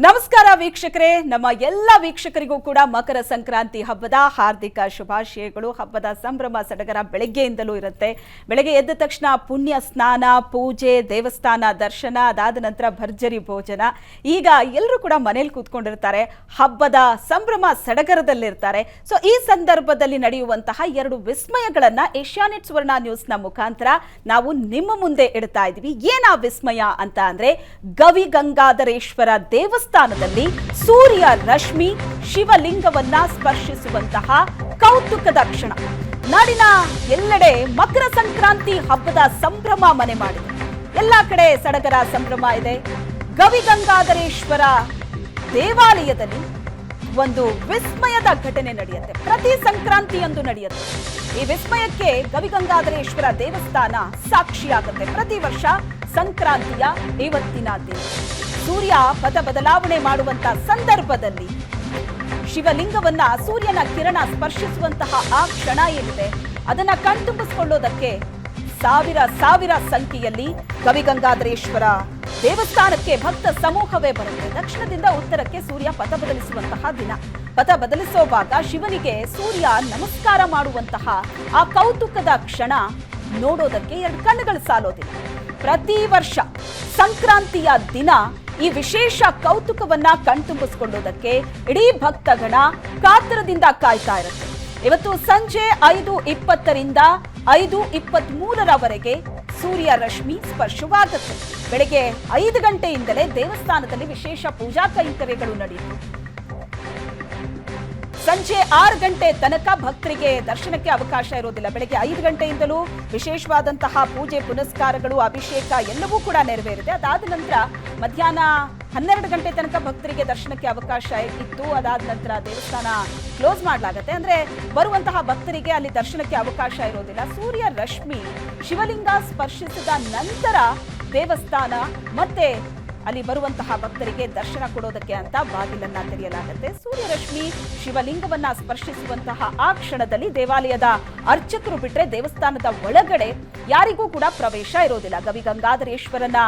ನಮಸ್ಕಾರ ವೀಕ್ಷಕರೇ, ನಮ್ಮ ಎಲ್ಲ ವೀಕ್ಷಕರಿಗೂ ಕೂಡ ಮಕರ ಸಂಕ್ರಾಂತಿ ಹಬ್ಬದ ಹಾರ್ದಿಕ ಶುಭಾಶಯಗಳು. ಹಬ್ಬದ ಸಂಭ್ರಮ ಸಡಗರ ಬೆಳಗ್ಗೆಯಿಂದಲೂ ಇರುತ್ತೆ. ಬೆಳಗ್ಗೆ ಎದ್ದ ತಕ್ಷಣ ಪುಣ್ಯ ಸ್ನಾನ, ಪೂಜೆ, ದೇವಸ್ಥಾನ ದರ್ಶನ, ಅದಾದ ನಂತರ ಭರ್ಜರಿ ಭೋಜನ. ಈಗ ಎಲ್ಲರೂ ಕೂಡ ಮನೇಲಿ ಕೂತ್ಕೊಂಡಿರ್ತಾರೆ, ಹಬ್ಬದ ಸಂಭ್ರಮ ಸಡಗರದಲ್ಲಿರ್ತಾರೆ. ಸೊ ಈ ಸಂದರ್ಭದಲ್ಲಿ ನಡೆಯುವಂತಹ ಎರಡು ವಿಸ್ಮಯಗಳನ್ನ ಏಷ್ಯಾನೆಟ್ ಸುವರ್ಣ ನ್ಯೂಸ್ನ ಮುಖಾಂತರ ನಾವು ನಿಮ್ಮ ಮುಂದೆ ಇಡ್ತಾ ಇದ್ದೀವಿ. ಏನಾ ವಿಸ್ಮಯ ಅಂತ ಅಂದ್ರೆ, ಗವಿಗಂಗಾಧರೇಶ್ವರ ದೇವಸ್ಥಾನದಲ್ಲಿ ಸೂರ್ಯ ರಶ್ಮಿ ಶಿವಲಿಂಗವನ್ನ ಸ್ಪರ್ಶಿಸುವಂತಹ ಕೌತುಕದ ಕ್ಷಣ. ನಾಡಿನ ಎಲ್ಲೆಡೆ ಮಕರ ಸಂಕ್ರಾಂತಿ ಹಬ್ಬದ ಸಂಭ್ರಮ ಮನೆ ಮಾಡಿದೆ. ಎಲ್ಲಾ ಕಡೆ ಸಡಗರ ಸಂಭ್ರಮ ಇದೆ. ಗವಿಗಂಗಾಧರೇಶ್ವರ ದೇವಾಲಯದಲ್ಲಿ ಒಂದು ವಿಸ್ಮಯದ ಘಟನೆ ನಡೆಯುತ್ತೆ. ಪ್ರತಿ ಸಂಕ್ರಾಂತಿಯಂದು ನಡೆಯುತ್ತೆ. ಈ ವಿಸ್ಮಯಕ್ಕೆ ಗವಿಗಂಗಾಧರೇಶ್ವರ ದೇವಸ್ಥಾನ ಸಾಕ್ಷಿಯಾಗುತ್ತೆ. ಪ್ರತಿ ವರ್ಷ ಸಂಕ್ರಾಂತಿಯ ಇವತ್ತಿನ ದಿನ ಸೂರ್ಯ ಪಥ ಬದಲಾವಣೆ ಮಾಡುವಂತಹ ಸಂದರ್ಭದಲ್ಲಿ ಶಿವಲಿಂಗವನ್ನ ಸೂರ್ಯನ ಕಿರಣ ಸ್ಪರ್ಶಿಸುವಂತಹ ಆ ಕ್ಷಣ ಏನಿದೆ, ಅದನ್ನ ಕಣ್ತುಂಬಿಸಿಕೊಳ್ಳೋದಕ್ಕೆ ಸಾವಿರ ಸಂಖ್ಯೆಯಲ್ಲಿ ಗವಿಗಂಗಾಧರೇಶ್ವರ ದೇವಸ್ಥಾನಕ್ಕೆ ಭಕ್ತ ಸಮೂಹವೇ ಬರುತ್ತೆ. ದಕ್ಷಿಣದಿಂದ ಉತ್ತರಕ್ಕೆ ಸೂರ್ಯ ಪಥ ಬದಲಿಸುವಂತಹ ದಿನ. ಪಥ ಬದಲಿಸುವಾಗ ಶಿವನಿಗೆ ಸೂರ್ಯ ನಮಸ್ಕಾರ ಮಾಡುವಂತಹ ಆ ಕೌತುಕದ ಕ್ಷಣ ನೋಡೋದಕ್ಕೆ ಎರಡು ಕಣ್ಣುಗಳು ಸಾಲೋದಿಲ್ಲ. ಪ್ರತಿ ವರ್ಷ ಸಂಕ್ರಾಂತಿಯ ದಿನ ಈ ವಿಶೇಷ ಕೌತುಕವನ್ನ ಕಣ್ತುಂಬಿಸಿಕೊಳ್ಳೋದಕ್ಕೆ ಇಡೀ ಭಕ್ತಗಣ ಕಾತರದಿಂದ ಕಾಯ್ತಾ ಇರುತ್ತೆ. ಇವತ್ತು ಸಂಜೆ 5:20ರಿಂದ 5:23ರವರೆಗೆ ಸೂರ್ಯ ರಶ್ಮಿ ಸ್ಪರ್ಶವಾಗುತ್ತೆ. ಬೆಳಗ್ಗೆ 5 ಗಂಟೆಯಿಂದಲೇ ದೇವಸ್ಥಾನದಲ್ಲಿ ವಿಶೇಷ ಪೂಜಾ ಕೈಂಕರ್ಯಗಳು ನಡೆಯಿತು. ಸಂಜೆ 6 ಗಂಟೆ ತನಕ ಭಕ್ತರಿಗೆ ದರ್ಶನಕ್ಕೆ ಅವಕಾಶ ಇರೋದಿಲ್ಲ. ಬೆಳಗ್ಗೆ 5 ಗಂಟೆಯಿಂದಲೂ ವಿಶೇಷವಾದಂತಹ ಪೂಜೆ ಪುನಸ್ಕಾರಗಳು, ಅಭಿಷೇಕ ಎಲ್ಲವೂ ಕೂಡ ನೆರವೇರಿದೆ. ಅದಾದ ನಂತರ ಮಧ್ಯಾಹ್ನ 12 ಗಂಟೆ ತನಕ ಭಕ್ತರಿಗೆ ದರ್ಶನಕ್ಕೆ ಅವಕಾಶ ಇತ್ತು. ಅದಾದ ನಂತರ ದೇವಸ್ಥಾನ ಕ್ಲೋಸ್ ಮಾಡಲಾಗುತ್ತೆ. ಅಂದ್ರೆ ಬರುವಂತಹ ಭಕ್ತರಿಗೆ ಅಲ್ಲಿ ದರ್ಶನಕ್ಕೆ ಅವಕಾಶ ಇರೋದಿಲ್ಲ. ಸೂರ್ಯ ರಶ್ಮಿ ಶಿವಲಿಂಗ ಸ್ಪರ್ಶಿಸಿದ ನಂತರ ದೇವಸ್ಥಾನ ಮತ್ತೆ ಅಲ್ಲಿ ಬರುವಂತಹ ಭಕ್ತರಿಗೆ ದರ್ಶನ ಕೊಡೋದಕ್ಕೆ ಅಂತ ಬಾಗಿಲನ್ನ ತೆರೆಯಲಾಗುತ್ತೆ. ಸೂರ್ಯರಶ್ಮಿ ಶಿವಲಿಂಗವನ್ನ ಸ್ಪರ್ಶಿಸುವಂತಹ ಆ ಕ್ಷಣದಲ್ಲಿ ದೇವಾಲಯದ ಅರ್ಚಕರು ಬಿಟ್ರೆ ದೇವಸ್ಥಾನದ ಒಳಗಡೆ ಯಾರಿಗೂ ಕೂಡ ಪ್ರವೇಶ ಇರೋದಿಲ್ಲ. ಗವಿಗಂಗಾಧರೇಶ್ವರನ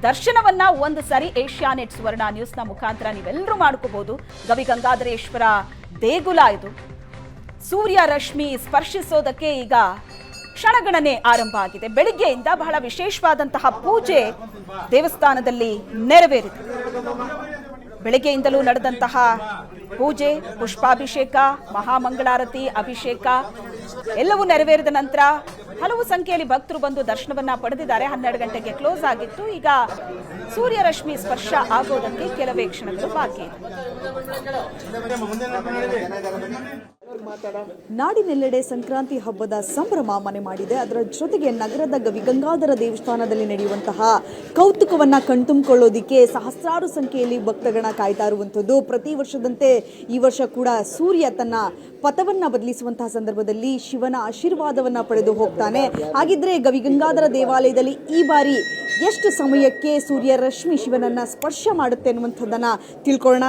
ದರ್ಶನವನ್ನ ಒಂದು ಸಾರಿ ಏಷ್ಯಾನೆಟ್ ಸುವರ್ಣ ನ್ಯೂಸ್ನ ಮುಖಾಂತರ ನೀವೆಲ್ಲರೂ ಮಾಡ್ಕೋಬಹುದು. ಗವಿಗಂಗಾಧರೇಶ್ವರ ದೇಗುಲ ಇದು. ಸೂರ್ಯ ರಶ್ಮಿ ಸ್ಪರ್ಶಿಸೋದಕ್ಕೆ ಈಗ ಕ್ಷಣಗಣನೆ ಆರಂಭ ಆಗಿದೆ. ಬೆಳಿಗ್ಗೆಯಿಂದ ಬಹಳ ವಿಶೇಷವಾದಂತಹ ಪೂಜೆ ದೇವಸ್ಥಾನದಲ್ಲಿ ನೆರವೇರಿದೆ. ಬೆಳಗ್ಗೆಯಿಂದಲೂ ನಡೆದಂತಹ ಪೂಜೆ, ಪುಷ್ಪಾಭಿಷೇಕ, ಮಹಾಮಂಗಳಾರತಿ, ಅಭಿಷೇಕ ಎಲ್ಲವೂ ನೆರವೇರಿದ ನಂತರ ಹಲವು ಸಂಖ್ಯೆಯಲ್ಲಿ ಭಕ್ತರು ಬಂದು ದರ್ಶನವನ್ನ ಪಡೆದಿದ್ದಾರೆ. 12 ಗಂಟೆಗೆ ಕ್ಲೋಸ್ ಆಗಿತ್ತು. ಈಗ ಸೂರ್ಯ ರಶ್ಮಿ ಸ್ಪರ್ಶ ಆಗೋದಕ್ಕೆ ಕೆಲವೇ ಕ್ಷಣಗಳು ಬಾಕಿ ಇದೆ. ನಾಡಿನೆಲ್ಲೆಡೆ ಸಂಕ್ರಾಂತಿ ಹಬ್ಬದ ಸಂಭ್ರಮ ಮನೆ ಮಾಡಿದೆ. ಅದರ ಜೊತೆಗೆ ನಗರದ ಗವಿಗಂಗಾಧರ ದೇವಸ್ಥಾನದಲ್ಲಿ ನಡೆಯುವಂತಹ ಕೌತುಕವನ್ನ ಕಣ್ತುಂಬಿಕೊಳ್ಳೋದಿಕ್ಕೆ ಸಹಸ್ರಾರು ಸಂಖ್ಯೆಯಲ್ಲಿ ಭಕ್ತಗಣ ಕಾಯ್ತಾ ಇರುವಂಥದ್ದು. ಪ್ರತಿ ವರ್ಷದಂತೆ ಈ ವರ್ಷ ಕೂಡ ಸೂರ್ಯ ತನ್ನ ಪಥವನ್ನ ಬದಲಿಸುವಂತಹ ಸಂದರ್ಭದಲ್ಲಿ ಶಿವನ ಆಶೀರ್ವಾದವನ್ನ ಪಡೆದು ಹೋಗ್ತಾನೆ. ಹಾಗಿದ್ರೆ ಗವಿಗಂಗಾಧರ ದೇವಾಲಯದಲ್ಲಿ ಈ ಬಾರಿ ಎಷ್ಟು ಸಮಯಕ್ಕೆ ಸೂರ್ಯ ರಶ್ಮಿ ಶಿವನನ್ನ ಸ್ಪರ್ಶ ಮಾಡುತ್ತೆ ಅನ್ನುವಂಥದ್ದನ್ನ ತಿಳ್ಕೊಳ್ಳೋಣ.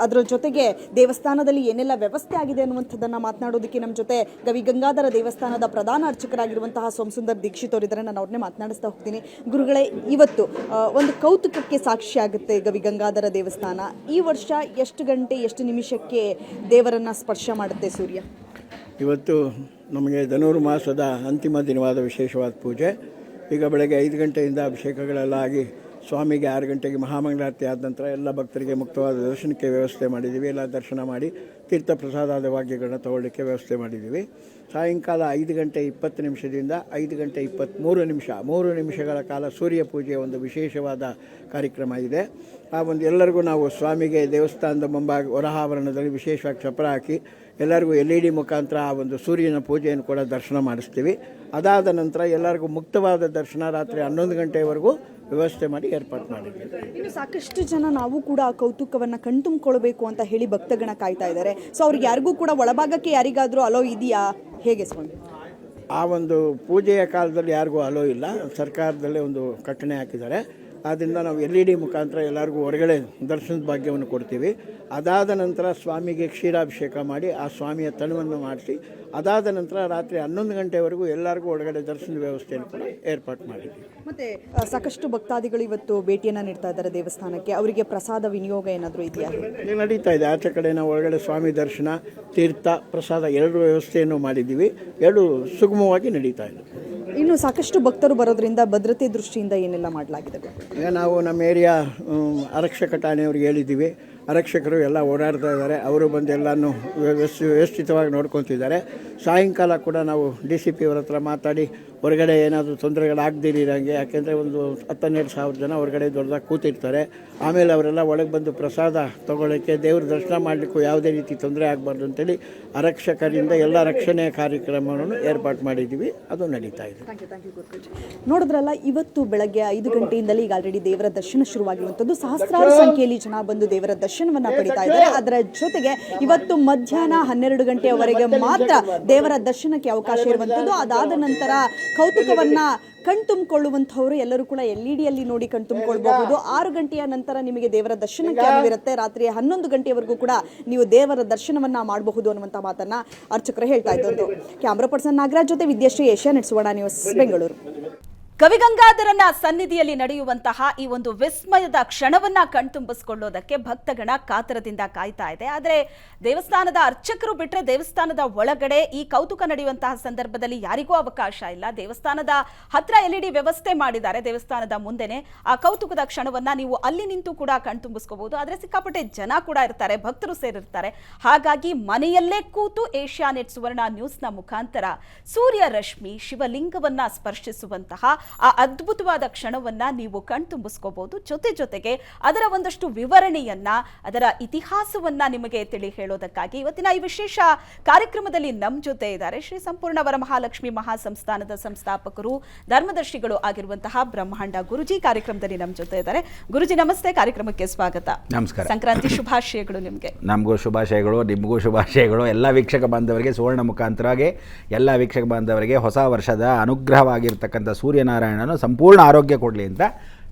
ಅದರ ಜೊತೆಗೆ ದೇವಸ್ಥಾನದಲ್ಲಿ ಏನೆಲ್ಲ ವ್ಯವಸ್ಥೆ ಆಗಿದೆ ಅನ್ನುವಂಥದ್ದನ್ನ ಮಾತನಾಡೋದಕ್ಕೆ ನಮ್ಮ ಜೊತೆ ಗವಿಗಂಗಾಧರ ದೇವಸ್ಥಾನದ ಪ್ರಧಾನ ಅರ್ಚಕರಾಗಿರುವಂತಹ ಸೋಮಸುಂದರ್ ದೀಕ್ಷಿತ್ ಅವರಿದ್ದಾರೆ. ನಾನು ಅವ್ರನ್ನೇ ಮಾತನಾಡಿಸ್ತಾ ಹೋಗ್ತೀನಿ. ಗುರುಗಳೇ, ಇವತ್ತು ಒಂದು ಕೌತುಕಕ್ಕೆ ಸಾಕ್ಷಿ ಆಗುತ್ತೆ ಗವಿಗಂಗಾಧರ ದೇವಸ್ಥಾನ. ಈ ವರ್ಷ ಎಷ್ಟು ಗಂಟೆ ಎಷ್ಟು ನಿಮಿಷಕ್ಕೆ ದೇವರನ್ನ ಸ್ಪರ್ಶ ಮಾಡುತ್ತೆ ಸೂರ್ಯ? ಇವತ್ತು ನಮಗೆ ಧನುರ್ಮಾಸದ ಅಂತಿಮ ದಿನವಾದ ವಿಶೇಷವಾದ ಪೂಜೆ. ಈಗ ಬೆಳಗ್ಗೆ 5 ಗಂಟೆಯಿಂದ ಅಭಿಷೇಕಗಳೆಲ್ಲ ಆಗಿ ಸ್ವಾಮಿಗೆ 6 ಗಂಟೆಗೆ ಮಹಾಮಂಗಳಾರತಿ ಆದ ನಂತರ ಎಲ್ಲ ಭಕ್ತರಿಗೆ ಮುಕ್ತವಾದ ದರ್ಶನಕ್ಕೆ ವ್ಯವಸ್ಥೆ ಮಾಡಿದ್ದೀವಿ. ಎಲ್ಲ ದರ್ಶನ ಮಾಡಿ ತೀರ್ಥ ಪ್ರಸಾದಾದ ವಾಕ್ಯಗಳನ್ನ ತಗೊಳ್ಳಿಕ್ಕೆ ವ್ಯವಸ್ಥೆ ಮಾಡಿದ್ದೀವಿ. ಸಾಯಂಕಾಲ 5 ಗಂಟೆ 20 ನಿಮಿಷದಿಂದ 5 ಗಂಟೆ 23 ನಿಮಿಷಗಳ ಕಾಲ ಸೂರ್ಯ ಪೂಜೆಯ ಒಂದು ವಿಶೇಷವಾದ ಕಾರ್ಯಕ್ರಮ ಇದೆ. ಆ ಒಂದು ಎಲ್ಲರಿಗೂ ನಾವು ಸ್ವಾಮಿಗೆ ದೇವಸ್ಥಾನದ ಮುಂಭಾಗ ಹೊರಹಾವರಣದಲ್ಲಿ ವಿಶೇಷವಾಗಿ ಚಪ್ರ ಹಾಕಿ ಎಲ್ಲರಿಗೂ LED ಮುಖಾಂತರ ಆ ಒಂದು ಸೂರ್ಯನ ಪೂಜೆಯನ್ನು ಕೂಡ ದರ್ಶನ ಮಾಡಿಸ್ತೀವಿ. ಅದಾದ ನಂತರ ಎಲ್ಲರಿಗೂ ಮುಕ್ತವಾದ ದರ್ಶನ ರಾತ್ರಿ 11 ಗಂಟೆವರೆಗೂ ವ್ಯವಸ್ಥೆ ಮಾಡಿ ಏರ್ಪಾಡು ಮಾಡಿದ್ದೀವಿ. ಇನ್ನು ಸಾಕಷ್ಟು ಜನ ನಾವು ಕೂಡ ಕೌತುಕವನ್ನು ಕಣ್ತುಂಬಿಕೊಳ್ಬೇಕು ಅಂತ ಹೇಳಿ ಭಕ್ತಗಣ ಕಾಯ್ತಾ ಇದ್ದಾರೆ. ಸೊ ಅವ್ರಿಗೆ ಯಾರಿಗೂ ಕೂಡ ಒಳಭಾಗಕ್ಕೆ ಯಾರಿಗಾದರೂ ಅಲೋ ಇದೆಯಾ, ಹೇಗೆ ಸ್ವಾಮಿ? ಆ ಒಂದು ಪೂಜೆಯ ಕಾಲದಲ್ಲಿ ಯಾರಿಗೂ ಅಲೋ ಇಲ್ಲ. ಸರ್ಕಾರದಲ್ಲೇ ಒಂದು ಕಟ್ಟಣೆ ಹಾಕಿದ್ದಾರೆ. ಆದ್ದರಿಂದ ನಾವು LED ಮುಖಾಂತರ ಎಲ್ಲರಿಗೂ ಹೊರಗಡೆ ದರ್ಶನದ ಭಾಗ್ಯವನ್ನು ಕೊಡ್ತೀವಿ. ಅದಾದ ನಂತರ ಸ್ವಾಮಿಗೆ ಕ್ಷೀರಾಭಿಷೇಕ ಮಾಡಿ ಆ ಸ್ವಾಮಿಯ ತನುವನ್ನು ಮಾಡಿಸಿ ಅದಾದ ನಂತರ ರಾತ್ರಿ 11 ಗಂಟೆವರೆಗೂ ಎಲ್ಲರಿಗೂ ಒಳಗಡೆ ದರ್ಶನದ ವ್ಯವಸ್ಥೆಯನ್ನು ಕೂಡ ಏರ್ಪಾಡು ಮಾಡಿದ್ದೀವಿ. ಮತ್ತೆ ಸಾಕಷ್ಟು ಭಕ್ತಾದಿಗಳು ಇವತ್ತು ಭೇಟಿಯನ್ನು ನೀಡ್ತಾ ಇದ್ದಾರೆ ದೇವಸ್ಥಾನಕ್ಕೆ. ಅವರಿಗೆ ಪ್ರಸಾದ ವಿನಿಯೋಗ ಏನಾದರೂ ಇದೆಯಾ? ನಡೀತಾ ಇದೆ. ಆಚೆ ಕಡೆ ನಾವು ಒಳಗಡೆ ಸ್ವಾಮಿ ದರ್ಶನ, ತೀರ್ಥ, ಪ್ರಸಾದ ಎರಡು ವ್ಯವಸ್ಥೆಯನ್ನು ಮಾಡಿದ್ದೀವಿ. ಎರಡು ಸುಗಮವಾಗಿ ನಡೀತಾ ಇದೆ. ಇನ್ನು ಸಾಕಷ್ಟು ಭಕ್ತರು ಬರೋದ್ರಿಂದ ಭದ್ರತೆ ದೃಷ್ಟಿಯಿಂದ ಏನೆಲ್ಲ ಮಾಡಲಾಗಿದೆ? ಈಗ ನಾವು ನಮ್ಮ ಏರಿಯಾ ಆರಕ್ಷಕ ಠಾಣೆಯವ್ರಿಗೆ ಹೇಳಿದ್ದೀವಿ. ಆರಕ್ಷಕರು ಎಲ್ಲ ಓಡಾಡ್ತಾ ಇದ್ದಾರೆ. ಅವರು ಬಂದು ಎಲ್ಲನೂ ವ್ಯವಸ್ಥಿತವಾಗಿ ನೋಡ್ಕೊತಿದ್ದಾರೆ. ಸಾಯಂಕಾಲ ಕೂಡ ನಾವು DCP ಅವರ ಹತ್ರ ಮಾತಾಡಿ ಹೊರಗಡೆ ಏನಾದರೂ ತೊಂದರೆಗಳಾಗದಿರಂಗೆ, ಯಾಕೆಂದರೆ ಒಂದು 10-12 ಸಾವಿರ ಜನ ಹೊರಗಡೆ ದೊಡ್ಡದಾಗಿ ಕೂತಿರ್ತಾರೆ. ಆಮೇಲೆ ಅವರೆಲ್ಲ ಒಳಗೆ ಬಂದು ಪ್ರಸಾದ ತೊಗೊಳ್ಳೋಕ್ಕೆ, ದೇವ್ರ ದರ್ಶನ ಮಾಡಲಿಕ್ಕೂ ಯಾವುದೇ ರೀತಿ ತೊಂದರೆ ಆಗಬಾರ್ದು ಅಂತೇಳಿ ಆರಕ್ಷಕರಿಂದ ಎಲ್ಲ ರಕ್ಷಣೆಯ ಕಾರ್ಯಕ್ರಮವನ್ನು ಏರ್ಪಾಡು ಮಾಡಿದ್ದೀವಿ. ಅದು ನಡೀತಾ ಇದೆ. ನೋಡಿದ್ರಲ್ಲ, ಇವತ್ತು ಬೆಳಗ್ಗೆ 5 ಗಂಟೆಯಿಂದಲೇ ಈಗ ಆಲ್ರೆಡಿ ದೇವರ ದರ್ಶನ ಶುರುವಾಗಿರುವಂಥದ್ದು. ಸಹಸ್ರಾರು ಸಂಖ್ಯೆಯಲ್ಲಿ ಜನ ಬಂದು ದೇವರ ದರ್ಶನವನ್ನ ಪಡಿತಾ ಇದ್ದಾರೆ. ಅದರ ಜೊತೆಗೆ ಇವತ್ತು ಮಧ್ಯಾಹ್ನ 12 ಗಂಟೆಯವರೆಗೆ ಮಾತ್ರ ದೇವರ ದರ್ಶನಕ್ಕೆ ಅವಕಾಶ ಇರುವಂಥದ್ದು. ಅದಾದ ನಂತರ ಕೌತುಕವನ್ನ ಕಣ್ತುಂಬಿಕೊಳ್ಳುವಂಥವರು ಎಲ್ಲರೂ ಕೂಡ LED ನೋಡಿ ಕಣ್ತುಂಬಿಕೊಳ್ಬಹುದು. 6 ಗಂಟೆಯ ನಂತರ ನಿಮಗೆ ದೇವರ ದರ್ಶನಕ್ಕೆ ಅನುವಿರುತ್ತೆ. ರಾತ್ರಿ 11 ಗಂಟೆವರೆಗೂ ಕೂಡ ನೀವು ದೇವರ ದರ್ಶನವನ್ನ ಮಾಡಬಹುದು ಅನ್ನುವಂಥ ಮಾತನ್ನ ಅರ್ಚಕರು ಹೇಳ್ತಾ ಇದ್ದದ್ದು. ಕ್ಯಾಮ್ರಾ ಪರ್ಸನ್ ನಾಗರಾಜ್ ಜೊತೆ ವಿದ್ಯಾಶ್ರೀ, ಏಷ್ಯಾನೆಟ್ ಸುವರ್ಣ ನ್ಯೂಸ್, ಬೆಂಗಳೂರು. ಗವಿಗಂಗಾಧರನ ಸನ್ನಿಧಿಯಲ್ಲಿ ನಡೆಯುವಂತಹ ಈ ಒಂದು ವಿಸ್ಮಯದ ಕ್ಷಣವನ್ನ ಕಣ್ತುಂಬಿಸಿಕೊಳ್ಳೋದಕ್ಕೆ ಭಕ್ತಗಣ ಕಾತರದಿಂದ ಕಾಯ್ತಾ ಇದೆ. ಆದರೆ ದೇವಸ್ಥಾನದ ಅರ್ಚಕರು ಬಿಟ್ಟರೆ ದೇವಸ್ಥಾನದ ಒಳಗಡೆ ಈ ಕೌತುಕ ನಡೆಯುವಂತಹ ಸಂದರ್ಭದಲ್ಲಿ ಯಾರಿಗೂ ಅವಕಾಶ ಇಲ್ಲ. ದೇವಸ್ಥಾನದ ಹತ್ರ LED ವ್ಯವಸ್ಥೆ ಮಾಡಿದ್ದಾರೆ. ದೇವಸ್ಥಾನದ ಮುಂದೆನೆ ಆ ಕೌತುಕದ ಕ್ಷಣವನ್ನ ನೀವು ಅಲ್ಲಿ ನಿಂತು ಕೂಡ ಕಣ್ತುಂಬಿಸ್ಕೋಬಹುದು. ಆದರೆ ಸಿಕ್ಕಾಪಟ್ಟೆ ಜನ ಕೂಡ ಇರ್ತಾರೆ, ಭಕ್ತರು ಸೇರಿರ್ತಾರೆ. ಹಾಗಾಗಿ ಮನೆಯಲ್ಲೇ ಕೂತು ಏಷ್ಯಾನೆಟ್ ಸುವರ್ಣ ನ್ಯೂಸ್ನ ಮುಖಾಂತರ ಸೂರ್ಯ ರಶ್ಮಿ ಶಿವಲಿಂಗವನ್ನ ಸ್ಪರ್ಶಿಸುವಂತಹ ಆ ಅದ್ಭುತವಾದ ಕ್ಷಣವನ್ನ ನೀವು ಕಣ್ತುಂಬಿಸ್ಕೋಬಹುದು. ಜೊತೆಗೆ ಅದರ ಒಂದಷ್ಟು ವಿವರಣೆಯನ್ನ, ಅದರ ಇತಿಹಾಸವನ್ನ ನಿಮಗೆ ತಿಳಿ ಹೇಳೋದಕ್ಕಾಗಿ ಇವತ್ತಿನ ಈ ವಿಶೇಷ ಕಾರ್ಯಕ್ರಮದಲ್ಲಿ ನಮ್ಮ ಜೊತೆ ಇದ್ದಾರೆ ಶ್ರೀ ಸಂಪೂರ್ಣ ವರಮಹಾಲಕ್ಷ್ಮಿ ಮಹಾಸಂಸ್ಥಾನದ ಸಂಸ್ಥಾಪಕರು, ಧರ್ಮದರ್ಶಿಗಳು ಆಗಿರುವಂತಹ ಬ್ರಹ್ಮಾಂಡ ಗುರುಜಿ ಕಾರ್ಯಕ್ರಮದಲ್ಲಿ ನಮ್ಮ ಜೊತೆ ಇದ್ದಾರೆ. ಗುರುಜಿ ನಮಸ್ತೆ, ಕಾರ್ಯಕ್ರಮಕ್ಕೆ ಸ್ವಾಗತ. ನಮಸ್ಕಾರ. ಸಂಕ್ರಾಂತಿ ಶುಭಾಶಯಗಳು ನಿಮಗೆ. ನಮಗೂ ಶುಭಾಶಯಗಳು, ನಿಮಗೂ ಶುಭಾಶಯಗಳು. ಎಲ್ಲ ವೀಕ್ಷಕ ಬಾಂಧವರಿಗೆ ಸುವರ್ಣ ಮುಖಾಂತರವಾಗಿ ಎಲ್ಲ ವೀಕ್ಷಕ ಬಾಂಧವರಿಗೆ ಹೊಸ ವರ್ಷದ ಅನುಗ್ರಹವಾಗಿರ್ತಕ್ಕಂಥ ಸೂರ್ಯನಾರಾಯಣನು ಸಂಪೂರ್ಣ ಆರೋಗ್ಯ ಕೊಡಲಿ ಅಂತ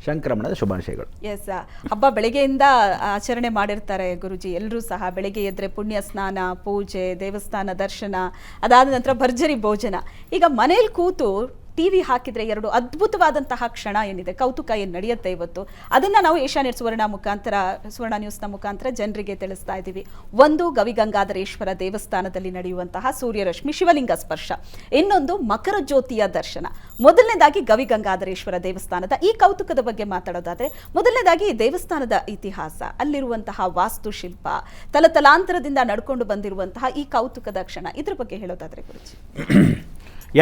ಸಂಕ್ರಮಣದ ಶುಭಾಶಯಗಳು. ಎಸ್, ಹಬ್ಬ ಬೆಳಗ್ಗೆಯಿಂದ ಆಚರಣೆ ಮಾಡಿರ್ತಾರೆ ಗುರುಜಿ. ಎಲ್ಲರೂ ಸಹ ಬೆಳಗ್ಗೆ ಎದ್ರೆ ಪುಣ್ಯ ಸ್ನಾನ, ಪೂಜೆ, ದೇವಸ್ಥಾನ ದರ್ಶನ, ಅದಾದ ನಂತರ ಭರ್ಜರಿ ಭೋಜನ. ಈಗ ಮನೇಲಿ ಕೂತು TV ಹಾಕಿದ್ರೆ ಎರಡು ಅದ್ಭುತವಾದಂತಹ ಕ್ಷಣ ಏನಿದೆ, ಕೌತುಕ ಏನು ನಡೆಯುತ್ತೆ ಇವತ್ತು, ಅದನ್ನ ನಾವು ಏಷ್ಯಾನೆಟ್ ಸುವರ್ಣ ನ್ಯೂಸ್ನ ಮುಖಾಂತರ ಜನರಿಗೆ ತಿಳಿಸ್ತಾ ಇದ್ದೀವಿ. ಒಂದು, ಗವಿಗಂಗಾಧರೇಶ್ವರ ದೇವಸ್ಥಾನದಲ್ಲಿ ನಡೆಯುವಂತಹ ಸೂರ್ಯರಶ್ಮಿ ಶಿವಲಿಂಗ ಸ್ಪರ್ಶ. ಇನ್ನೊಂದು, ಮಕರ ಜ್ಯೋತಿಯ ದರ್ಶನ. ಮೊದಲನೇದಾಗಿ ಗವಿಗಂಗಾಧರೇಶ್ವರ ದೇವಸ್ಥಾನದ ಈ ಕೌತುಕದ ಬಗ್ಗೆ ಮಾತಾಡೋದಾದ್ರೆ, ಮೊದಲನೇದಾಗಿ ದೇವಸ್ಥಾನದ ಇತಿಹಾಸ, ಅಲ್ಲಿರುವಂತಹ ವಾಸ್ತುಶಿಲ್ಪ, ತಲತಲಾಂತರದಿಂದ ನಡ್ಕೊಂಡು ಬಂದಿರುವಂತಹ ಈ ಕೌತುಕದ ಕ್ಷಣ, ಇದ್ರ ಬಗ್ಗೆ ಹೇಳೋದಾದ್ರೆ ಗುರುಜಿ.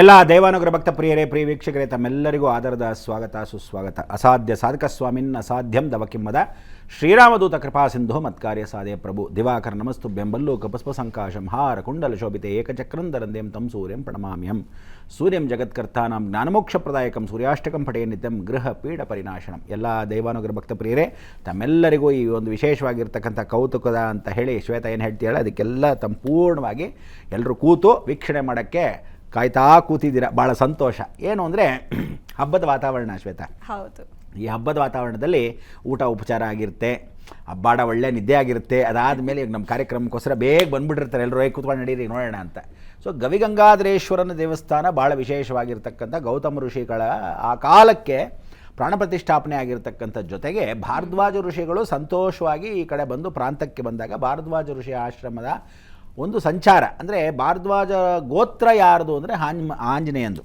ಎಲ್ಲ ದೇವಾನುಗ್ರಹ ಭಕ್ತ ಪ್ರಿಯರೇ, ಪ್ರಿಯ ವೀಕ್ಷಕರೇ, ತಮ್ಮೆಲ್ಲರಿಗೂ ಆಧಾರದ ಸ್ವಾಗತ, ಸುಸ್ವಾಗತ. ಅಸಾಧ್ಯ ಸಾಧಕ ಸ್ವಾಮಿನ್ ಅಸಾಧ್ಯಂ ದವಕಿಮ್ಮದ ಶ್ರೀರಾಮದೂತ ಕೃಪಾ ಸಿಂಧು ಮತ್ಕಾರ್ಯ ಸಾಧೆ ಪ್ರಭು ದಿವಾಕರ ನಮಸ್ತುಭ್ಯಂ ಬಲ್ಲೋಕ ಪುಷ್ಪ ಸಂಕಾಶಂ ಹಾರ ಕುಂಡಲ ಶೋಭಿತೆ ಏಕಚಕ್ರಂದರಂದೇಂ ತಂ ಸೂರ್ಯಂ ಪ್ರಣಮಾಮ್ಯಹಂ. ಸೂರ್ಯಂ ಜಗತ್ಕರ್ತಾನಾಂ ಜ್ಞಾನಮೋಕ್ಷಪ್ರದಾಯಕಂ ಸೂರ್ಯಾಷ್ಟಕಂ ಪಠೇ ನಿತ್ಯಂ ಗೃಹ ಪೀಡ ಪರಿನಾಶನಂ. ಎಲ್ಲ ದೇವಾನುಗ್ರಹ ಭಕ್ತ ಪ್ರಿಯರೇ, ತಮ್ಮೆಲ್ಲರಿಗೂ ಈ ಒಂದು ವಿಶೇಷವಾಗಿರ್ತಕ್ಕಂಥ ಕೌತುಕದ ಅಂತ ಹೇಳಿ ಶ್ವೇತ ಏನು ಹೇಳ್ತೀಯಲ್ಲ, ಅದಕ್ಕೆಲ್ಲ ಸಂಪೂರ್ಣವಾಗಿ ಎಲ್ಲರೂ ಕೂತು ವೀಕ್ಷಣೆ ಮಾಡೋಕ್ಕೆ ಕಾಯ್ತಾ ಕೂತಿದ್ದೀರಾ. ಭಾಳ ಸಂತೋಷ. ಏನು ಅಂದರೆ ಹಬ್ಬದ ವಾತಾವರಣ ಶ್ವೇತ. ಹೌದು, ಈ ಹಬ್ಬದ ವಾತಾವರಣದಲ್ಲಿ ಊಟ ಉಪಚಾರ ಆಗಿರುತ್ತೆ, ಹಬ್ಬಾಡ ಒಳ್ಳೆ ನಿದ್ದೆ ಆಗಿರುತ್ತೆ. ಅದಾದಮೇಲೆ ಈಗ ನಮ್ಮ ಕಾರ್ಯಕ್ರಮಕ್ಕೋಸ್ಕರ ಬೇಗ ಬಂದುಬಿಟ್ಟಿರ್ತಾರೆ ಎಲ್ಲರೂ, ಕೂತ್ಕೊಂಡು ನಡೀರಿ ನೋಡೋಣ ಅಂತ. ಸೊ ಗವಿಗಂಗಾಧರೇಶ್ವರನ ದೇವಸ್ಥಾನ ಭಾಳ ವಿಶೇಷವಾಗಿರ್ತಕ್ಕಂಥ ಗೌತಮ ಋಷಿಗಳ ಆ ಕಾಲಕ್ಕೆ ಪ್ರಾಣ ಪ್ರತಿಷ್ಠಾಪನೆ ಆಗಿರ್ತಕ್ಕಂಥ ಜೊತೆಗೆ ಭಾರದ್ವಾಜ ಋಷಿಗಳು ಸಂತೋಷವಾಗಿ ಈ ಕಡೆ ಬಂದು ಪ್ರಾಂತಕ್ಕೆ ಬಂದಾಗ ಭಾರದ್ವಾಜ ಋಷಿ ಆಶ್ರಮದ ಒಂದು ಸಂಚಾರ, ಅಂದರೆ ಭಾರದ್ವಾಜ ಗೋತ್ರ ಯಾರ್ದು ಅಂದರೆ ಆಂಜನೇಯಂದು.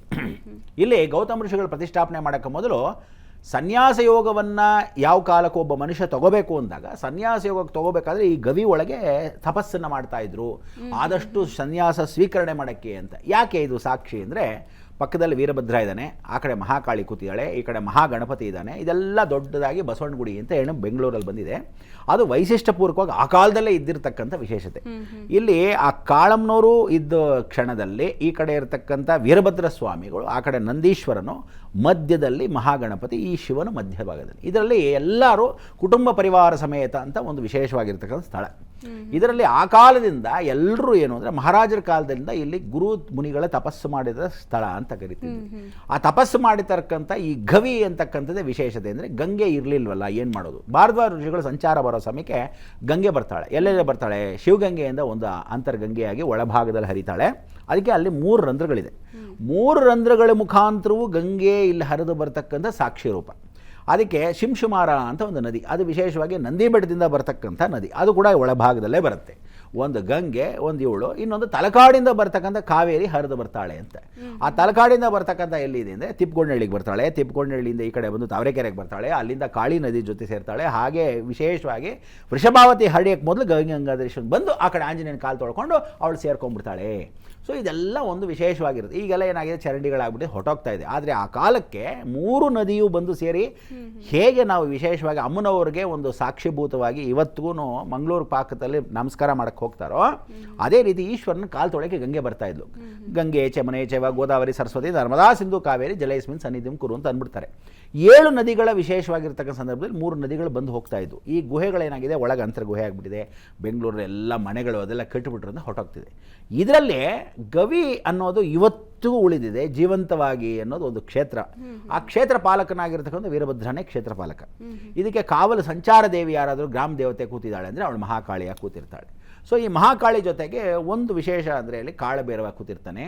ಇಲ್ಲಿ ಗೌತಮ ಋಷಿಗಳು ಪ್ರತಿಷ್ಠಾಪನೆ ಮಾಡೋಕ್ಕೆ ಮೊದಲು ಸನ್ಯಾಸ ಯೋಗವನ್ನು ಯಾವ ಕಾಲಕ್ಕೆ ಒಬ್ಬ ಮನುಷ್ಯ ತಗೋಬೇಕು ಅಂದಾಗ, ಸನ್ಯಾಸ ಯೋಗಕ್ಕೆ ತಗೋಬೇಕಾದ್ರೆ ಈ ಗವಿ ಒಳಗೆ ತಪಸ್ಸನ್ನು ಮಾಡ್ತಾಯಿದ್ರು, ಆದಷ್ಟು ಸನ್ಯಾಸ ಸ್ವೀಕರಣೆ ಮಾಡೋಕ್ಕೆ ಅಂತ. ಯಾಕೆ ಇದು ಸಾಕ್ಷಿ ಅಂದರೆ, ಪಕ್ಕದಲ್ಲಿ ವೀರಭದ್ರ ಇದ್ದಾನೆ, ಆ ಕಡೆ ಮಹಾಕಾಳಿ ಕೂತಿದ್ದಾಳೆ, ಈ ಕಡೆ ಮಹಾಗಣಪತಿ ಇದ್ದಾನೆ. ಇದೆಲ್ಲ ದೊಡ್ಡದಾಗಿ ಬಸವನಗುಡಿ ಅಂತ ಹೇಳಿ ಬೆಂಗಳೂರಲ್ಲಿ ಬಂದಿದೆ. ಅದು ವೈಶಿಷ್ಟ್ಯಪೂರ್ವಕವಾಗಿ ಆ ಕಾಲದಲ್ಲೇ ಇದ್ದಿರತಕ್ಕಂಥ ವಿಶೇಷತೆ. ಇಲ್ಲಿ ಆ ಕಾಳಮ್ಮನವರು ಇದ್ದ ಕ್ಷಣದಲ್ಲಿ ಈ ಕಡೆ ಇರತಕ್ಕಂಥ ವೀರಭದ್ರ ಸ್ವಾಮಿಗಳು, ಆ ಕಡೆ ನಂದೀಶ್ವರನು, ಮಧ್ಯದಲ್ಲಿ ಮಹಾಗಣಪತಿ, ಈ ಶಿವನು ಮಧ್ಯಭಾಗದಲ್ಲಿ. ಇದರಲ್ಲಿ ಎಲ್ಲರೂ ಕುಟುಂಬ ಪರಿವಾರ ಸಮೇತ ಅಂತ ಒಂದು ವಿಶೇಷವಾಗಿರ್ತಕ್ಕಂಥ ಸ್ಥಳ. ಇದರಲ್ಲಿ ಆ ಕಾಲದಿಂದ ಎಲ್ಲರೂ ಏನು ಅಂದರೆ ಮಹಾರಾಜರ ಕಾಲದಿಂದ ಇಲ್ಲಿ ಗುರು ಮುನಿಗಳ ತಪಸ್ಸು ಮಾಡಿದ ಸ್ಥಳ ಅಂತ ಕರಿತೀವಿ. ಆ ತಪಸ್ಸು ಮಾಡಿರ್ತಕ್ಕಂಥ ಈ ಗವಿ ಅಂತಕ್ಕಂಥದ್ದೇ ವಿಶೇಷತೆ ಅಂದರೆ ಗಂಗೆ ಇರಲಿಲ್ವಲ್ಲ, ಏನು ಮಾಡೋದು? ಭಾರದ್ವಾಜ ಋಷಿಗಳು ಸಂಚಾರ ಬರೋ ಸಮಯಕ್ಕೆ ಗಂಗೆ ಬರ್ತಾಳೆ. ಎಲ್ಲೆಲ್ಲ ಬರ್ತಾಳೆ? ಶಿವಗಂಗೆಯಿಂದ ಒಂದು ಅಂತರ್ಗಂಗೆಯಾಗಿ ಒಳಭಾಗದಲ್ಲಿ ಹರಿತಾಳೆ. ಅದಕ್ಕೆ ಅಲ್ಲಿ 3 ರಂಧ್ರಗಳಿದೆ. 3 ರಂಧ್ರಗಳ ಮುಖಾಂತರವೂ ಗಂಗೆ ಇಲ್ಲಿ ಹರಿದು ಬರ್ತಕ್ಕಂಥ ಸಾಕ್ಷಿ ರೂಪ. ಅದಕ್ಕೆ ಶಿಂಶುಮಾರ ಅಂತ ಒಂದು ನದಿ, ಅದು ವಿಶೇಷವಾಗಿ ನಂದಿ ಬೆಟ್ಟದಿಂದ ಬರ್ತಕ್ಕಂಥ ನದಿ, ಅದು ಕೂಡ ಒಳಭಾಗದಲ್ಲೇ ಬರುತ್ತೆ. ಒಂದು ಗಂಗೆ, ಒಂದು ಇವಳು, ಇನ್ನೊಂದು ತಲಕಾಡಿಂದ ಬರ್ತಕ್ಕಂಥ ಕಾವೇರಿ ಹರಿದು ಬರ್ತಾಳೆ ಅಂತ. ಆ ತಲಕಾಡಿಂದ ಬರ್ತಕ್ಕಂಥ ಎಲ್ಲಿದೆ ಅಂದರೆ ತಿಪ್ಪಗೊಂಡಳ್ಳಿಗೆ ಬರ್ತಾಳೆ. ತಿಪ್ಪಗೊಂಡಳ್ಳಿಯಿಂದ ಈ ಕಡೆ ಬಂದು ತಾವರೆಕೆರೆಗೆ ಬರ್ತಾಳೆ. ಅಲ್ಲಿಂದ ಕಾಳಿ ನದಿ ಜೊತೆ ಸೇರ್ತಾಳೆ. ಹಾಗೆ ವಿಶೇಷವಾಗಿ ವೃಷಭಾವತಿ ಹರಿಯಕ್ಕೆ ಮೊದಲು ಗಂಗಾಧರೇಶ್ವರ ಬಂದು ಆ ಕಡೆ ಆಂಜನೇಯನ ಕಾಲು ತೊಳ್ಕೊಂಡು ಅವಳು ಸೇರ್ಕೊಂಡ್ಬಿಡ್ತಾಳೆ. ಸೊ ಇದೆಲ್ಲ ಒಂದು ವಿಶೇಷವಾಗಿರುತ್ತೆ. ಈಗೆಲ್ಲ ಏನಾಗಿದೆ, ಚರಂಡಿಗಳಾಗ್ಬಿಟ್ಟು ಹೊಟ್ಟೋಗ್ತಾ ಇದೆ. ಆದರೆ ಆ ಕಾಲಕ್ಕೆ 3 ನದಿಯೂ ಬಂದು ಸೇರಿ ಹೇಗೆ ನಾವು ವಿಶೇಷವಾಗಿ ಅಮ್ಮನವ್ರಿಗೆ ಒಂದು ಸಾಕ್ಷಿಭೂತವಾಗಿ ಇವತ್ತಿಗೂ ಮಂಗಳೂರು ಪಾಕದಲ್ಲಿ ನಮಸ್ಕಾರ ಮಾಡಕ್ಕೆ ಹೋಗ್ತಾರೋ, ಅದೇ ರೀತಿ ಈಶ್ವರನ ಕಾಲು ತೊಳೆಗೆ ಗಂಗೆ ಬರ್ತಾ ಇದ್ಲು. ಗಂಗೆ ಚಮನೆ ಚೈವ ಗೋದಾವರಿ ಸರಸ್ವತಿ ನರ್ಮದಾ ಸಿಂಧು ಕಾವೇರಿ ಜಲಯಸ್ಮಿನ್ ಸನ್ನಿಧಿಂ ಕುರು ಅಂತ ಅಂದ್ಬಿಡ್ತಾರೆ. 7 ನದಿಗಳ ವಿಶೇಷವಾಗಿರ್ತಕ್ಕಂಥ ಸಂದರ್ಭದಲ್ಲಿ 3 ನದಿಗಳು ಬಂದು ಹೋಗ್ತಾ ಇದ್ವು. ಈ ಗುಹೆಗಳೇನಾಗಿದೆ, ಒಳಗೆ ಅಂತರ್ಗುಹೆ ಆಗಿಬಿಟ್ಟಿದೆ. ಬೆಂಗಳೂರಲ್ಲಿ ಎಲ್ಲ ಮನೆಗಳು ಅದೆಲ್ಲ ಕಟ್ಟಿಬಿಟ್ರಿಂದ ಹೊಟ್ಟೋಗ್ತಿದೆ. ಇದರಲ್ಲೇ ಗವಿ ಅನ್ನೋದು ಇವತ್ತಿಗೂ ಉಳಿದಿದೆ ಜೀವಂತವಾಗಿ ಅನ್ನೋದು ಒಂದು ಕ್ಷೇತ್ರ. ಆ ಕ್ಷೇತ್ರ ಪಾಲಕನಾಗಿರ್ತಕ್ಕಂಥ ವೀರಭದ್ರನೇ ಕ್ಷೇತ್ರ ಪಾಲಕ. ಇದಕ್ಕೆ ಕಾವಲು ಸಂಚಾರ ದೇವಿ ಯಾರಾದರೂ ಗ್ರಾಮ ದೇವತೆ ಕೂತಿದ್ದಾಳೆ ಅಂದರೆ ಅವಳು ಮಹಾಕಾಳಿಯಾಗಿ ಕೂತಿರ್ತಾಳೆ. ಸೊ ಈ ಮಹಾಕಾಳಿ ಜೊತೆಗೆ ಒಂದು ವಿಶೇಷ ಅಂದರೆ ಅಲ್ಲಿ ಕಾಳಭೈರವ ಕೂತಿರ್ತಾನೆ.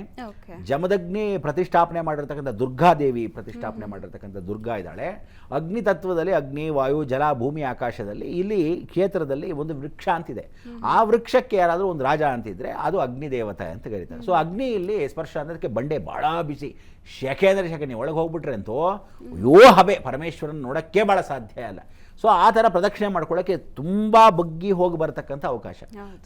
ಜಮದಗ್ನಿ ಪ್ರತಿಷ್ಠಾಪನೆ ಮಾಡಿರ್ತಕ್ಕಂಥ ದುರ್ಗಾದೇವಿ ಪ್ರತಿಷ್ಠಾಪನೆ ಮಾಡಿರ್ತಕ್ಕಂಥ ದುರ್ಗಾ ಇದ್ದಾಳೆ. ಅಗ್ನಿ ತತ್ವದಲ್ಲಿ ಅಗ್ನಿ, ವಾಯು, ಜಲ, ಭೂಮಿ, ಆಕಾಶದಲ್ಲಿ ಇಲ್ಲಿ ಕ್ಷೇತ್ರದಲ್ಲಿ ಒಂದು ವೃಕ್ಷ ಅಂತಿದೆ. ಆ ವೃಕ್ಷಕ್ಕೆ ಯಾರಾದರೂ ಒಂದು ರಾಜ ಅಂತಿದ್ರೆ ಅದು ಅಗ್ನಿ ದೇವತೆ ಅಂತ ಕರೀತಾರೆ. ಸೊ ಅಗ್ನಿ ಇಲ್ಲಿ ಸ್ಪರ್ಶ ಅನ್ನೋದಕ್ಕೆ ಬಂಡೆ ಭಾಳ ಬಿಸಿ, ಶೆಕೆ ಅಂದರೆ ಶೆಕೆ. ನೀವು ಒಳಗೆ ಹೋಗ್ಬಿಟ್ರೆ ಅಂತೂ ಹಬೆ, ಪರಮೇಶ್ವರನ ನೋಡೋಕ್ಕೆ ಭಾಳ ಸಾಧ್ಯ ಅಲ್ಲ. ಸೊ ಆ ಥರ ಪ್ರದಕ್ಷಿಣೆ ಮಾಡ್ಕೊಳ್ಳೋಕ್ಕೆ ತುಂಬ ಬಗ್ಗಿ ಹೋಗಿ ಬರ್ತಕ್ಕಂಥ ಅವಕಾಶ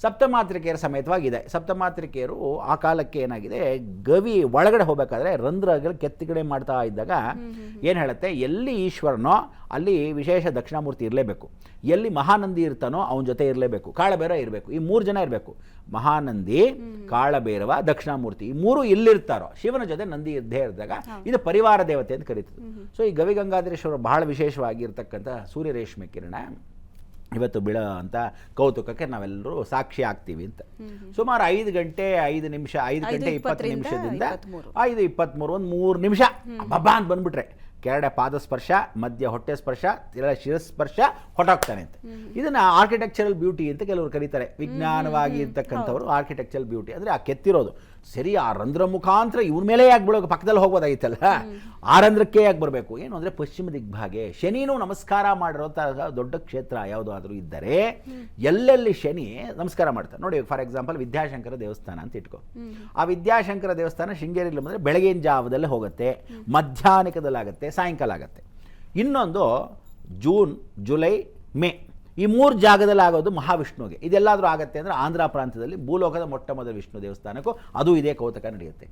ಸಪ್ತಮಾತೃಕೆಯರ ಸಮೇತವಾಗಿದೆ. ಸಪ್ತಮಾತೃಕೆಯರು ಆ ಕಾಲಕ್ಕೆ ಏನಾಗಿದೆ, ಗವಿ ಒಳಗಡೆ ಹೋಗಬೇಕಾದ್ರೆ ರಂಧ್ರಗಳು ಕೆತ್ತಿಗಡೆ ಮಾಡ್ತಾ ಇದ್ದಾಗ ಏನು ಹೇಳುತ್ತೆ, ಎಲ್ಲಿ ಈಶ್ವರನೋ ಅಲ್ಲಿ ವಿಶೇಷ ದಕ್ಷಿಣಾಮೂರ್ತಿ ಇರಲೇಬೇಕು. ಎಲ್ಲಿ ಮಹಾನಂದಿ ಇರ್ತಾನೋ ಅವನ ಜೊತೆ ಇರಲೇಬೇಕು. ಕಾಳಭೈರವ ಇರಬೇಕು. ಈ 3 ಜನ ಇರಬೇಕು. ಮಹಾನಂದಿ, ಕಾಳಭೈರವ, ದಕ್ಷಿಣಾಮೂರ್ತಿ, ಈ 3 ಎಲ್ಲಿರ್ತಾರೋ ಶಿವನ ಜೊತೆ ನಂದಿ ಇದ್ದೇ ಇದ್ದಾಗ ಇದು ಪರಿವಾರ ದೇವತೆ ಅಂತ ಕರೀತದೆ. ಸೊ ಈ ಗವಿಗಂಗಾಧರೇಶ್ವರ ಬಹಳ ವಿಶೇಷವಾಗಿರ್ತಕ್ಕಂಥ ಸೂರ್ಯರೇಷ್ಮೆ ಕಿರಣ ಇವತ್ತು ಬೀಳೋ ಅಂತ ಕೌತುಕಕ್ಕೆ ನಾವೆಲ್ಲರೂ ಸಾಕ್ಷಿ ಆಗ್ತೀವಿ ಅಂತ. ಸುಮಾರು 5 ಗಂಟೆ 5 ನಿಮಿಷ, 5 ಗಂಟೆ 20 ನಿಮಿಷದಿಂದ 5:23 ಒಂದು 3 ನಿಮಿಷ ಬಬ್ಬಾ ಅಂತ ಬಂದ್ಬಿಟ್ರೆ ಕೆರಡೆ ಪಾದ ಸ್ಪರ್ಶ, ಮಧ್ಯ ಹೊಟ್ಟೆ ಸ್ಪರ್ಶ, ಶಿರಸ್ಪರ್ಶ, ಹೊಟ್ಟೋಗ್ತಾನೆ ಅಂತ. ಇದನ್ನು ಆರ್ಕಿಟೆಕ್ಚರಲ್ ಬ್ಯೂಟಿ ಅಂತ ಕೆಲವರು ಕರೀತಾರೆ. ವಿಜ್ಞಾನವಾಗಿ ಇರ್ತಕ್ಕಂಥವ್ರು ಆರ್ಕಿಟೆಕ್ಚರಲ್ ಬ್ಯೂಟಿ ಅಂದರೆ ಆ ಕೆತ್ತಿರೋದು ಸರಿ ಆ ರಂಧ್ರ ಮುಖಾಂತರ ಇವ್ರ ಮೇಲೆ ಯಾಕೆ ಬಿಡೋಕೆ, ಪಕ್ಕದಲ್ಲಿ ಹೋಗ್ಬೋದಾಗಿತ್ತಲ್ಲ, ಆ ರಂಧ್ರಕ್ಕೆ ಯಾಕೆ ಬರಬೇಕು? ಏನು ಅಂದರೆ ಪಶ್ಚಿಮ ದಿಗ್ಭಾಗೆ ಶನಿನೂ ನಮಸ್ಕಾರ ಮಾಡಿರೋ ದೊಡ್ಡ ಕ್ಷೇತ್ರ ಯಾವುದಾದ್ರೂ ಇದ್ದರೆ ಎಲ್ಲೆಲ್ಲಿ ಶನಿ ನಮಸ್ಕಾರ ಮಾಡ್ತಾರೆ ನೋಡಿ. ಫಾರ್ ಎಕ್ಸಾಂಪಲ್ ವಿದ್ಯಾಶಂಕರ ದೇವಸ್ಥಾನ ಅಂತ ಇಟ್ಕೋ. ಆ ವಿದ್ಯಾಶಂಕರ ದೇವಸ್ಥಾನ ಶೃಂಗೇರಿಯಲ್ಲಿ ಬಂದರೆ ಬೆಳಗಿನ ಜಾವದಲ್ಲೇ ಹೋಗುತ್ತೆ, ಮಧ್ಯಾಹ್ನಕದಲ್ಲಾಗುತ್ತೆ, ಸಾಯಂಕಾಲ ಆಗುತ್ತೆ. ಇನ್ನೊಂದು ಜೂನ್, ಜುಲೈ, ಮೇ ಈ 3 ಜಾಗದಲ್ಲಿ ಆಗೋದು ಮಹಾವಿಷ್ಣುವಿಗೆ. ಇದೆಲ್ಲಾದರೂ ಆಗುತ್ತೆ ಅಂದರೆ ಆಂಧ್ರ ಪ್ರಾಂತ್ಯದಲ್ಲಿ ಭೂಲೋಕದ ಮೊಟ್ಟ ಮೊದಲ ವಿಷ್ಣು ದೇವಸ್ಥಾನಕ್ಕೂ ಅದು ಇದೇ ಕೌತುಕ ನಡೆಯುತ್ತೆ.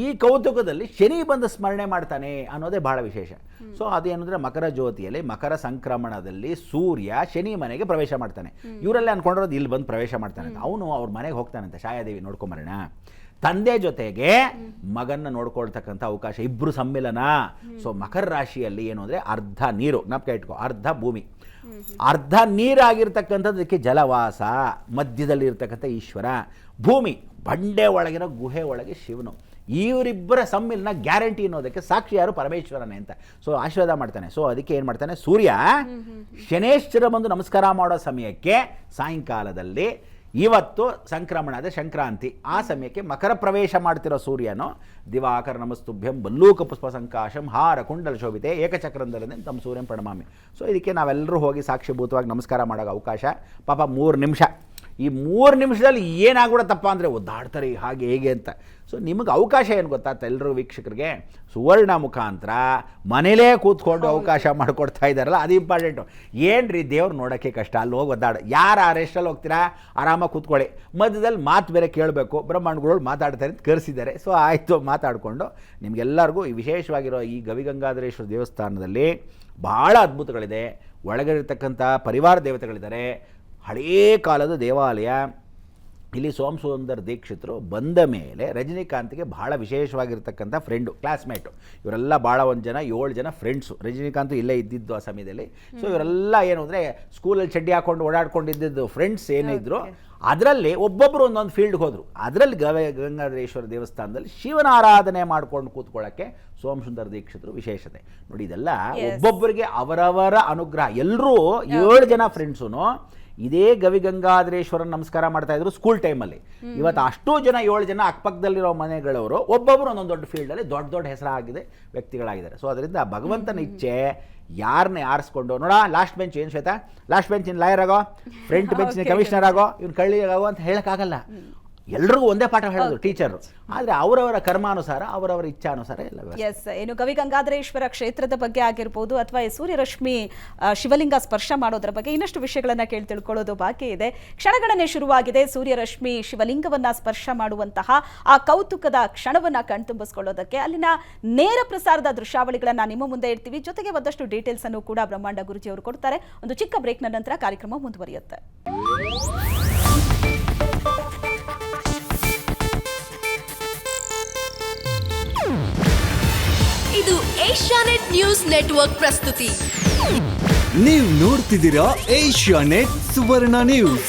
ಈ ಕೌತುಕದಲ್ಲಿ ಶನಿ ಬಂದು ಸ್ಮರಣೆ ಮಾಡ್ತಾನೆ ಅನ್ನೋದೇ ಬಹಳ ವಿಶೇಷ. ಸೊ ಅದೇನಂದರೆ ಮಕರ ಜ್ಯೋತಿಯಲ್ಲಿ ಮಕರ ಸಂಕ್ರಮಣದಲ್ಲಿ ಸೂರ್ಯ ಶನಿ ಮನೆಗೆ ಪ್ರವೇಶ ಮಾಡ್ತಾನೆ. ಇವರೆಲ್ಲ ಅನ್ಕೊಂಡಿರೋದು ಇಲ್ಲಿ ಬಂದು ಪ್ರವೇಶ ಮಾಡ್ತಾನೆ ಅಂತ. ಅವನು ಅವ್ರ ಮನೆಗೆ ಹೋಗ್ತಾನಂತೆ, ಛಾಯಾದೇವಿ ನೋಡ್ಕೊಂಬರೋಣ. ತಂದೆ ಜೊತೆಗೆ ಮಗನ್ನ ನೋಡ್ಕೊಳ್ತಕ್ಕಂಥ ಅವಕಾಶ, ಇಬ್ಬರು ಸಮ್ಮಿಲನ. ಸೊ ಮಕರ ರಾಶಿಯಲ್ಲಿ ಏನು ಅಂದರೆ ಅರ್ಧ ನೀರು, ಜ್ಞಾಪಕ ಇಟ್ಕೋ, ಅರ್ಧ ಭೂಮಿ, ಅರ್ಧ ನೀರಾಗಿರ್ತಕ್ಕಂಥದ್ದಕ್ಕೆ ಜಲವಾಸ, ಮಧ್ಯದಲ್ಲಿ ಇರ್ತಕ್ಕಂಥ ಈಶ್ವರ, ಭೂಮಿ ಬಂಡೆ ಒಳಗಿರೋ ಗುಹೆ ಒಳಗೆ ಶಿವನು. ಇವರಿಬ್ಬರ ಸಮ್ಮಿಲನ ಗ್ಯಾರಂಟಿ ಅನ್ನೋದಕ್ಕೆ ಸಾಕ್ಷಿ ಯಾರು? ಪರಮೇಶ್ವರನೇ ಅಂತ. ಸೊ ಆಶೀರ್ವಾದ ಮಾಡ್ತಾನೆ. ಸೊ ಅದಕ್ಕೆ ಏನು ಮಾಡ್ತಾನೆ, ಸೂರ್ಯ ಶನೇಶ್ವರ ಬಂದು ನಮಸ್ಕಾರ ಮಾಡೋ ಸಮಯಕ್ಕೆ ಸಾಯಂಕಾಲದಲ್ಲಿ ಇವತ್ತು ಸಂಕ್ರಮಣ ಅದೇ ಸಂಕ್ರಾಂತಿ, ಆ ಸಮಯಕ್ಕೆ ಮಕರ ಪ್ರವೇಶ ಮಾಡ್ತಿರೋ ಸೂರ್ಯನು ದಿವಾಕರ ನಮಸ್ತುಭ್ಯಂ ಬಲ್ಲೂಕ ಪುಷ್ಪ ಸಂಕಾಶಂ ಹಾರ ಕುಂಡಲ ಶೋಭಿತೆ ಏಕಚಕ್ರಂದರದೆ ತಮ್ಮ ಸೂರ್ಯಂ ಪ್ರಣಮಾಮಿ. ಸೊ ಇದಕ್ಕೆ ನಾವೆಲ್ಲರೂ ಹೋಗಿ ಸಾಕ್ಷಿಭೂತವಾಗಿ ನಮಸ್ಕಾರ ಮಾಡೋಕೆ ಅವಕಾಶ. ಪಾಪ 3 ನಿಮಿಷ, ಈ 3 ನಿಮಿಷದಲ್ಲಿ ಏನಾಗ್ಬಿಡತ್ತಪ್ಪ ಅಂದರೆ ಒದ್ದಾಡ್ತಾರೆ ಹಾಗೆ ಹೇಗೆ ಅಂತ. ಸೊ ನಿಮಗೆ ಅವಕಾಶ ಏನು ಗೊತ್ತಾಗ್ತಾ ಎಲ್ಲರೂ ವೀಕ್ಷಕರಿಗೆ, ಸುವರ್ಣ ಮುಖಾಂತರ ಮನೇಲೇ ಕೂತ್ಕೊಂಡು ಅವಕಾಶ ಮಾಡಿಕೊಡ್ತಾ ಇದ್ದಾರಲ್ಲ, ಅದು ಇಂಪಾರ್ಟೆಂಟು. ಏನು ರೀ ದೇವ್ರು ನೋಡೋಕ್ಕೆ ಕಷ್ಟ, ಅಲ್ಲಿ ಹೋಗಿ ಒದ್ದಾಡು. ಯಾರು ಆ ರೆಸ್ಟಲ್ಲಿ ಹೋಗ್ತೀರಾ, ಆರಾಮಾಗಿ ಕೂತ್ಕೊಳ್ಳಿ. ಮಧ್ಯದಲ್ಲಿ ಮಾತು ಬೇರೆ ಕೇಳಬೇಕು, ಬ್ರಹ್ಮಾಂಡಗಳು ಮಾತಾಡ್ತಾರೆ ಅಂತ ಕರೆಸಿದ್ದಾರೆ. ಸೊ ಆಯಿತು, ಮಾತಾಡಿಕೊಂಡು ನಿಮಗೆಲ್ಲರಿಗೂ ಈ ವಿಶೇಷವಾಗಿರೋ ಈ ಗವಿಗಂಗಾಧರೇಶ್ವರ ದೇವಸ್ಥಾನದಲ್ಲಿ ಭಾಳ ಅದ್ಭುತಗಳಿದೆ. ಒಳಗಿರ್ತಕ್ಕಂಥ ಪರಿವಾರ ದೇವತೆಗಳಿದ್ದಾರೆ. ಹಳೇ ಕಾಲದ ದೇವಾಲಯ, ಇಲ್ಲಿ ಸೋಮಸುಂದರ್ ದೀಕ್ಷಿತರು ಬಂದ ಮೇಲೆ ರಜನಿಕಾಂತ್ಗೆ ಭಾಳ ವಿಶೇಷವಾಗಿರ್ತಕ್ಕಂಥ ಫ್ರೆಂಡು, ಕ್ಲಾಸ್ಮೇಟು. ಇವರೆಲ್ಲ ಭಾಳ ಒಂದು ಜನ 7 ಜನ ಫ್ರೆಂಡ್ಸು. ರಜನಿಕಾಂತ್ ಇಲ್ಲೇ ಇದ್ದಿದ್ದು ಆ ಸಮಯದಲ್ಲಿ. ಸೊ ಇವರೆಲ್ಲ ಏನು ಅಂದರೆ ಸ್ಕೂಲಲ್ಲಿ ಚಡ್ಡಿ ಹಾಕ್ಕೊಂಡು ಓಡಾಡ್ಕೊಂಡಿದ್ದು ಫ್ರೆಂಡ್ಸ್ ಏನಿದ್ರು, ಅದರಲ್ಲಿ ಒಬ್ಬೊಬ್ಬರು ಒಂದೊಂದು ಫೀಲ್ಡ್ಗೆ ಹೋದರು. ಅದರಲ್ಲಿ ಗಂಗಾಧರೇಶ್ವರ ದೇವಸ್ಥಾನದಲ್ಲಿ ಶಿವನ ಆರಾಧನೆ ಮಾಡ್ಕೊಂಡು ಕೂತ್ಕೊಳ್ಳೋಕ್ಕೆ ಸೋಮಸುಂದರ್ ದೀಕ್ಷಿತರು ವಿಶೇಷತೆ. ನೋಡಿ, ಇದೆಲ್ಲ ಒಬ್ಬೊಬ್ಬರಿಗೆ ಅವರವರ ಅನುಗ್ರಹ. ಎಲ್ಲರೂ 7 ಜನ ಫ್ರೆಂಡ್ಸು ಇದೇ ಗವಿಗಂಗಾಧರೇಶ್ವರನ ನಮಸ್ಕಾರ ಮಾಡ್ತಾ ಇದ್ರು ಸ್ಕೂಲ್ ಟೈಮಲ್ಲಿ. ಇವತ್ತು ಅಷ್ಟೂ ಜನ 7 ಜನ ಅಕ್ಕಪಕ್ಕದಲ್ಲಿರೋ ಮನೆಗಳವರು ಒಬ್ಬೊಬ್ಬರು ಒಂದೊಂದು ದೊಡ್ಡ ಫೀಲ್ಡಲ್ಲಿ ದೊಡ್ಡ ದೊಡ್ಡ ಹೆಸರಾಗಿದೆ, ವ್ಯಕ್ತಿಗಳಾಗಿದ್ದಾರೆ. ಸೊ ಅದರಿಂದ ಭಗವಂತನ ಇಚ್ಛೆ ಯಾರನ್ನೇ ಆರಿಸ್ಕೊಂಡು, ನೋಡ ಲಾಸ್ಟ್ ಬೆಂಚ್ ಏನು ಶ್ವೇತಾ, ಲಾಸ್ಟ್ ಬೆಂಚಿನ ಲಾಯರ್ ಆಗೋ, ಫ್ರಂಟ್ ಬೆಂಚಿನ ಕಮಿಷನರ್ ಆಗೋ, ಇವ್ನು ಕಳ್ಳಿ ಆಗೋ ಅಂತ ಹೇಳೋಕ್ಕಾಗಲ್ಲ. ಎಲ್ರಿಗೂ ಒಂದೇ ಪಾಠ ಹೇಳೋದು ಟೀಚರು. ಆದರೆ ಅವರವರ ಕರ್ಮಾನುಸಾರ, ಅವರವರ ಇಚ್ಛಾನುಸಾರ ಎಲ್ಲ. ಎಸ್, ಏನು ಗವಿಗಂಗಾಧರೇಶ್ವರ ಕ್ಷೇತ್ರದ ಬಗ್ಗೆ ಆಗಿರ್ಬೋದು ಅಥವಾ ಈ ಸೂರ್ಯರಶ್ಮಿ ಶಿವಲಿಂಗ ಸ್ಪರ್ಶ ಮಾಡೋದ್ರ ಬಗ್ಗೆ ಇನ್ನಷ್ಟು ವಿಷಯಗಳನ್ನ ತಿಳ್ಕೊಳ್ಳೋದು ಬಾಕಿ ಇದೆ. ಕ್ಷಣಗಣನೆ ಶುರುವಾಗಿದೆ. ಸೂರ್ಯರಶ್ಮಿ ಶಿವಲಿಂಗವನ್ನ ಸ್ಪರ್ಶ ಮಾಡುವಂತಹ ಆ ಕೌತುಕದ ಕ್ಷಣವನ್ನ ಕಣ್ತುಂಬಿಸ್ಕೊಳ್ಳೋದಕ್ಕೆ ಅಲ್ಲಿನ ನೇರ ಪ್ರಸಾರದ ದೃಶ್ಯಾವಳಿಗಳನ್ನ ನಿಮ್ಮ ಮುಂದೆ ಇಡ್ತೀವಿ. ಜೊತೆಗೆ ಒಂದಷ್ಟು ಡೀಟೇಲ್ಸ್ ಅನ್ನು ಕೂಡ ಬ್ರಹ್ಮಾಂಡ ಗುರುಜಿ ಅವರು ಕೊಡ್ತಾರೆ. ಒಂದು ಚಿಕ್ಕ ಬ್ರೇಕ್ನ ನಂತರ ಕಾರ್ಯಕ್ರಮ ಮುಂದುವರಿಯುತ್ತೆ. ಇದು ಏಷ್ಯಾನೆಟ್ ನ್ಯೂಸ್ ನೆಟ್ವರ್ಕ್ ಪ್ರಸ್ತುತಿ. ನೀವು ನೋಡ್ತಿದ್ದೀರಾ ಏಷ್ಯಾನೆಟ್ ಸುವರ್ಣ ನ್ಯೂಸ್.